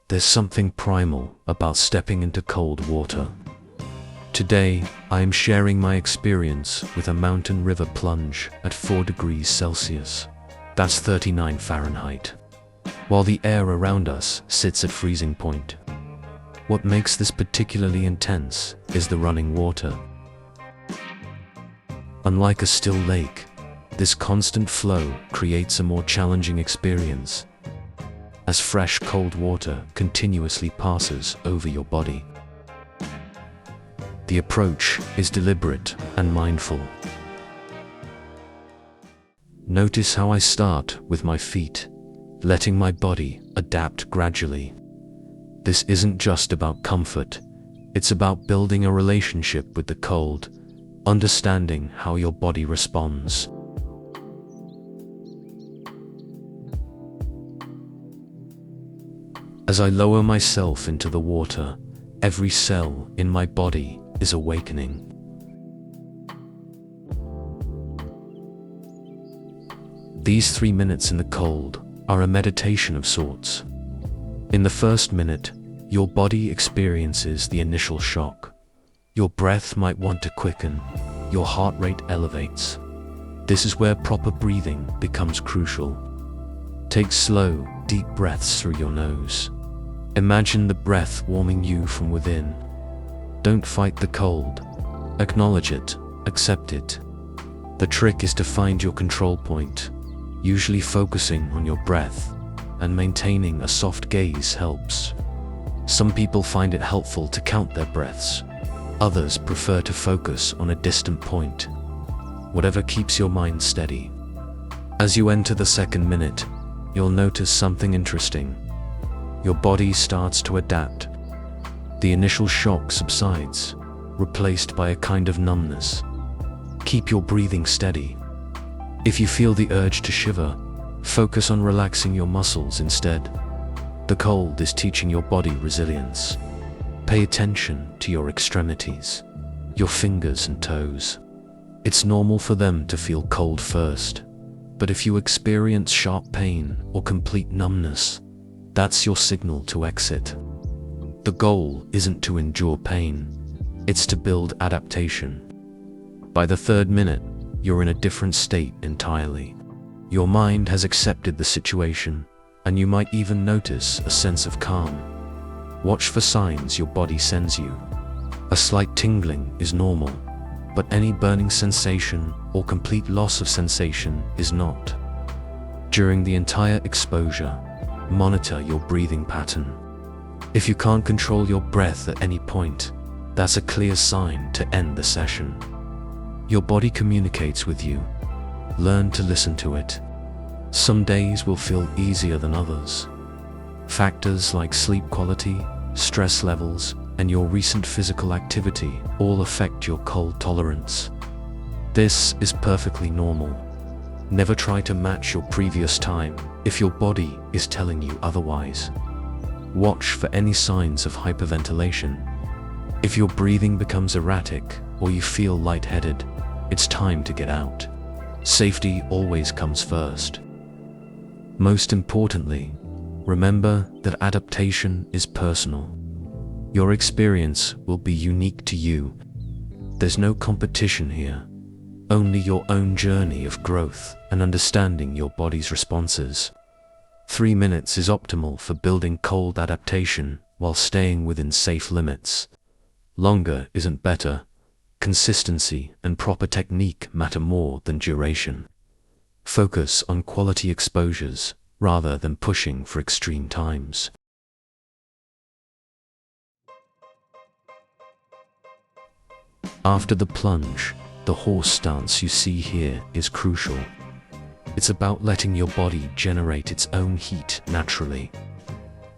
There's something primal about stepping into cold water. Today, I am sharing my experience with a mountain river plunge at 4 degrees Celsius. That's 39 Fahrenheit. While the air around us sits at freezing point. What makes this particularly intense is the running water. Unlike a still lake, this constant flow creates a more challenging experience, as fresh cold water continuously passes over your body. The approach is deliberate and mindful. Notice how I start with my feet, letting my body adapt gradually. This isn't just about comfort, it's about building a relationship with the cold, understanding how your body responds. As I lower myself into the water, every cell in my body is awakening. These 3 minutes in the cold are a meditation of sorts. In the first minute, your body experiences the initial shock. Your breath might want to quicken, your heart rate elevates. This is where proper breathing becomes crucial. Take slow, deep breaths through your nose. Imagine the breath warming you from within. Don't fight the cold. Acknowledge it, accept it. The trick is to find your control point, usually focusing on your breath, and maintaining a soft gaze helps. Some people find it helpful to count their breaths. Others prefer to focus on a distant point. Whatever keeps your mind steady. As you enter the second minute, you'll notice something interesting. Your body starts to adapt. The initial shock subsides, replaced by a kind of numbness. Keep your breathing steady. If you feel the urge to shiver, focus on relaxing your muscles instead. The cold is teaching your body resilience. Pay attention to your extremities, your fingers and toes. It's normal for them to feel cold first, but if you experience sharp pain or complete numbness, that's your signal to exit. The goal isn't to endure pain, it's to build adaptation. By the third minute, you're in a different state entirely. Your mind has accepted the situation, and you might even notice a sense of calm. Watch for signs your body sends you. A slight tingling is normal, but any burning sensation or complete loss of sensation is not. During the entire exposure, monitor your breathing pattern. If you can't control your breath at any point, that's a clear sign to end the session. Your body communicates with you. Learn to listen to it. Some days will feel easier than others. Factors like sleep quality, stress levels, and your recent physical activity all affect your cold tolerance. This is perfectly normal. Never try to match your previous time if your body is telling you otherwise. Watch for any signs of hyperventilation. If your breathing becomes erratic or you feel lightheaded, it's time to get out. Safety always comes first. Most importantly, remember that adaptation is personal. Your experience will be unique to you. There's no competition here, only your own journey of growth and understanding your body's responses. 3 minutes is optimal for building cold adaptation while staying within safe limits. Longer isn't better. Consistency and proper technique matter more than duration. Focus on quality exposures rather than pushing for extreme times. After the plunge, the horse stance you see here is crucial. It's about letting your body generate its own heat naturally.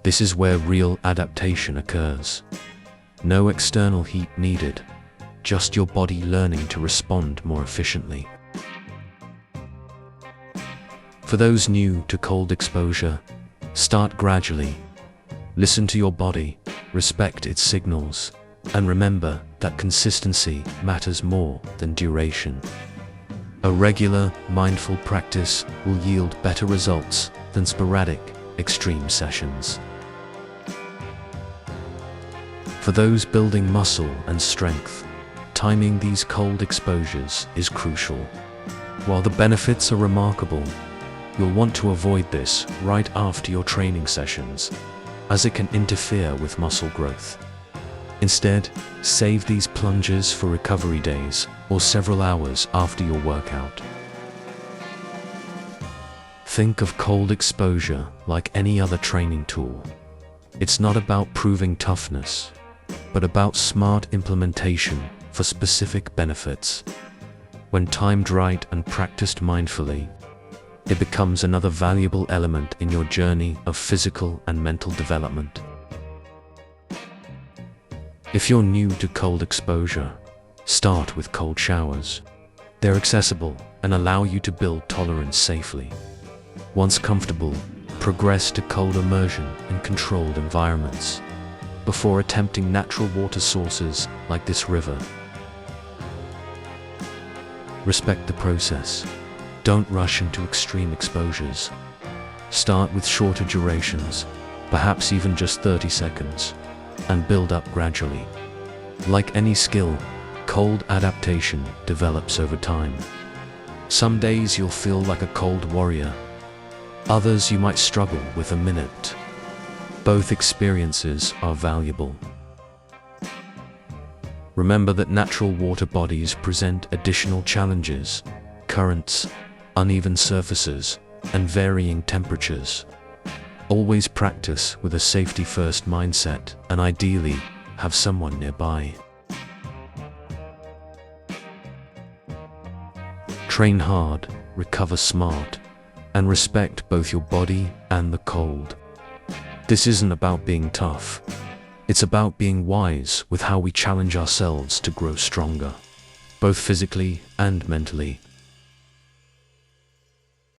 This is where real adaptation occurs. No external heat needed, just your body learning to respond more efficiently. For those new to cold exposure, start gradually. Listen to your body, respect its signals, and remember that consistency matters more than duration. A regular, mindful practice will yield better results than sporadic, extreme sessions. For those building muscle and strength, timing these cold exposures is crucial. While the benefits are remarkable, you'll want to avoid this right after your training sessions, as it can interfere with muscle growth. Instead, save these plunges for recovery days or several hours after your workout. Think of cold exposure like any other training tool. It's not about proving toughness, but about smart implementation for specific benefits. When timed right and practiced mindfully, it becomes another valuable element in your journey of physical and mental development. If you're new to cold exposure, start with cold showers. They're accessible and allow you to build tolerance safely. Once comfortable, progress to cold immersion in controlled environments before attempting natural water sources like this river. Respect the process. Don't rush into extreme exposures. Start with shorter durations, perhaps even just 30 seconds, and build up gradually. Like any skill, cold adaptation develops over time. Some days you'll feel like a cold warrior. Others you might struggle with a minute. Both experiences are valuable. Remember that natural water bodies present additional challenges: currents, uneven surfaces, and varying temperatures. Always practice with a safety-first mindset and ideally have someone nearby. Train hard, recover smart, and respect both your body and the cold. This isn't about being tough. It's about being wise with how we challenge ourselves to grow stronger, both physically and mentally.